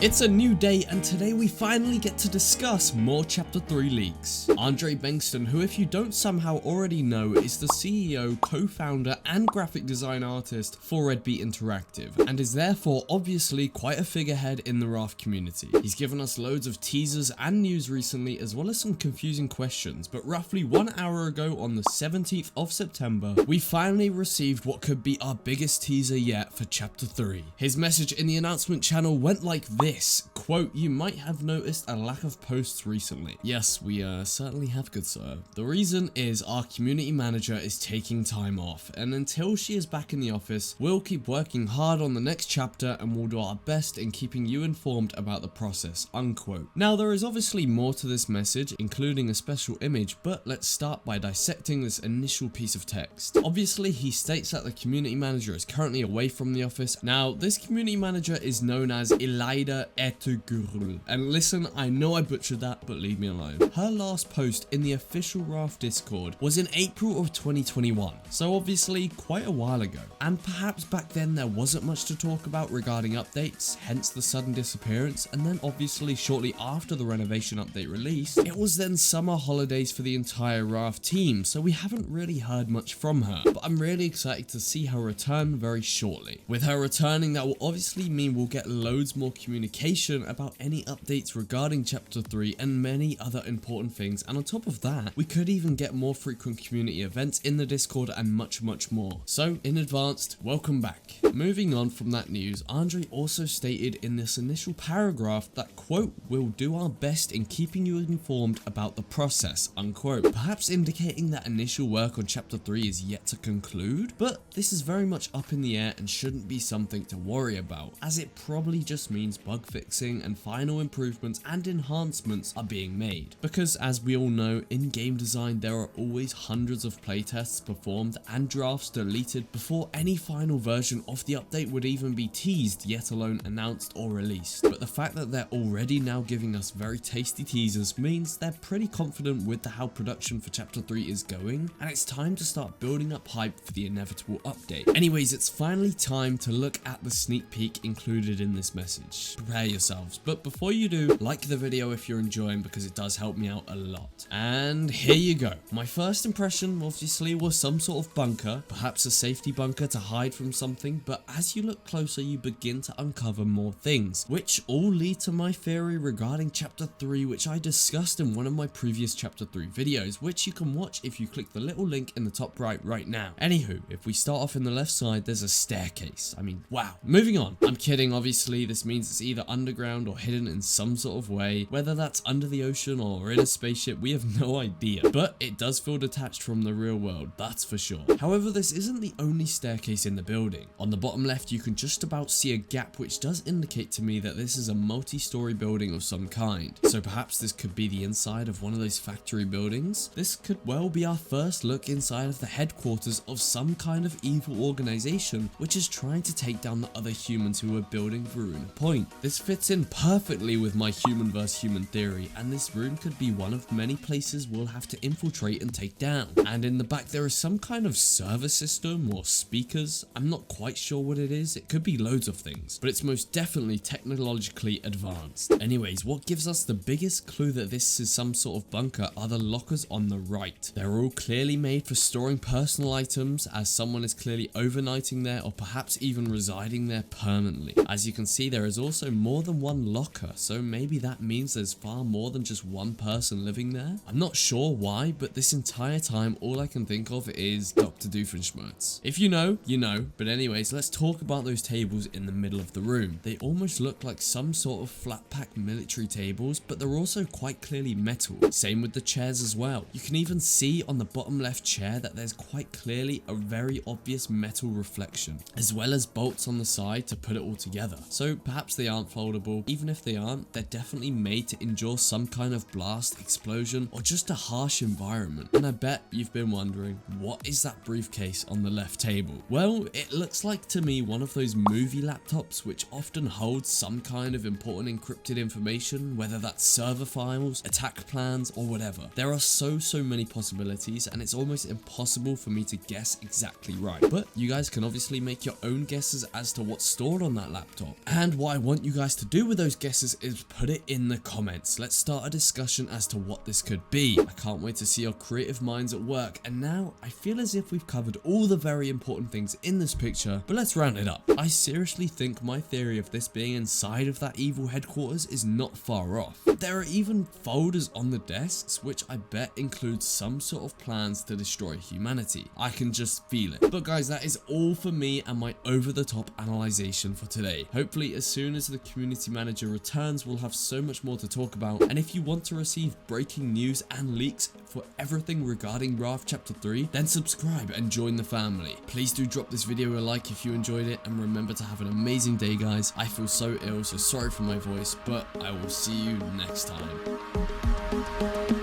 It's a new day, and today we finally get to discuss more Chapter 3 leaks. Andre Bengtsson, who if you don't somehow already know is the CEO, co-founder and graphic design artist for Red Beat Interactive, and is therefore obviously quite a figurehead in the Raft community. He's given us loads of teasers and news recently, as well as some confusing questions, but roughly 1 hour ago on the 17th of September, we finally received what could be our biggest teaser yet for Chapter 3. His message in the announcement channel went like this. Quote, "You might have noticed a lack of posts recently." Yes, we certainly have, good sir. The reason is our community manager is taking time off, and until she is back in the office, we'll keep working hard on the next chapter and we'll do our best in keeping you informed about the process, unquote. Now, there is obviously more to this message, including a special image, but let's start by dissecting this initial piece of text. Obviously, he states that the community manager is currently away from the office. Now, this community manager is known as Elida Etugurul. And listen, I know I butchered that, but leave me alone. Her last post in the official Raft Discord was in April of 2021, so obviously quite a while ago. And perhaps back then there wasn't much to talk about regarding updates, hence the sudden disappearance, and then obviously shortly after the renovation update release, it was then summer holidays for the entire Raft team, so we haven't really heard much from her. But I'm really excited to see her return very shortly. With her returning, that will obviously mean we'll get loads more communication about any updates regarding Chapter 3 and many other important things, and on top of that, we could even get more frequent community events in the Discord and much more. So in advance, welcome back. Moving on from that news, Andre also stated in this initial paragraph that, quote, "We'll do our best in keeping you informed about the process," unquote, perhaps indicating that initial work on Chapter 3 is yet to conclude, but this is very much up in the air and shouldn't be something to worry about, as it probably just means bug fixing and final improvements and enhancements are being made. Because as we all know, in game design there are always hundreds of playtests performed and drafts deleted before any final version of the update would even be teased, yet alone announced or released. But the fact that they're already now giving us very tasty teasers means they're pretty confident with how production for Chapter 3 is going, and it's time to start building up hype for the inevitable update. Anyways, it's finally time to look at the sneak peek included in this message. Prepare yourselves, but before you do, like the video if you're enjoying, because it does help me out a lot. And here you go. My first impression obviously was some sort of bunker, perhaps a safety bunker to hide from something, but as you look closer you begin to uncover more things, which all lead to my theory regarding Chapter 3, which I discussed in one of my previous Chapter 3 videos, which you can watch if you click the little link in the top right now. Anywho, if we start off in the left side, there's a staircase. I mean, wow. Moving on. I'm kidding, obviously this means it's either underground or hidden in some sort of way, whether that's under the ocean or in a spaceship, we have no idea, but it does feel detached from the real world, that's for sure. However, this isn't the only staircase in the building. On the bottom left you can just about see a gap, which does indicate to me that this is a multi-story building of some kind, so perhaps this could be the inside of one of those factory buildings. This could well be our first look inside of the headquarters of some kind of evil organization which is trying to take down the other humans who are building Varuna Point. This fits in perfectly with my human vs human theory, and this room could be one of many places we'll have to infiltrate and take down. And in the back there is some kind of server system or speakers. I'm not quite sure what it is. It could be loads of things, but it's most definitely technologically advanced. Anyways, what gives us the biggest clue that this is some sort of bunker are the lockers on the right. They're all clearly made for storing personal items, as someone is clearly overnighting there or perhaps even residing there permanently. As you can see, there is also more than one locker, so maybe that means there's far more than just one person living there. I'm not sure why, but this entire time all I can think of is Dr. Doofenshmirtz. If you know, you know. But anyways, let's talk about those tables in the middle of the room. They almost look like some sort of flat pack military tables, but they're also quite clearly metal. Same with the chairs as well. You can even see on the bottom left chair that there's quite clearly a very obvious metal reflection, as well as bolts on the side to put it all together. So perhaps they aren't foldable. Even if they aren't, they're definitely made to endure some kind of blast, explosion, or just a harsh environment. And I bet you've been wondering, what is that briefcase on the left table? Well, it looks like to me one of those movie laptops which often holds some kind of important encrypted information, whether that's server files, attack plans, or whatever. There are so many possibilities, and it's almost impossible for me to guess exactly right. But you guys can obviously make your own guesses as to what's stored on that laptop. And what I want you guys to do with those guesses is put it in the comments. Let's start a discussion as to what this could be. I can't wait to see your creative minds at work, and now I feel as if we've covered all the very important things in this picture, but let's round it up. I seriously think my theory of this being inside of that evil headquarters is not far off. There are even folders on the desks which I bet include some sort of plans to destroy humanity. I can just feel it. But guys, that is all for me and my over-the-top analyzation for today. Hopefully as soon as the community manager returns, we'll have so much more to talk about, and if you want to receive breaking news and leaks for everything regarding Raft Chapter 3, then subscribe and join the family. Please do drop this video a like if you enjoyed it, and remember to have an amazing day, guys. I feel so ill, so sorry for my voice, but I will see you next time.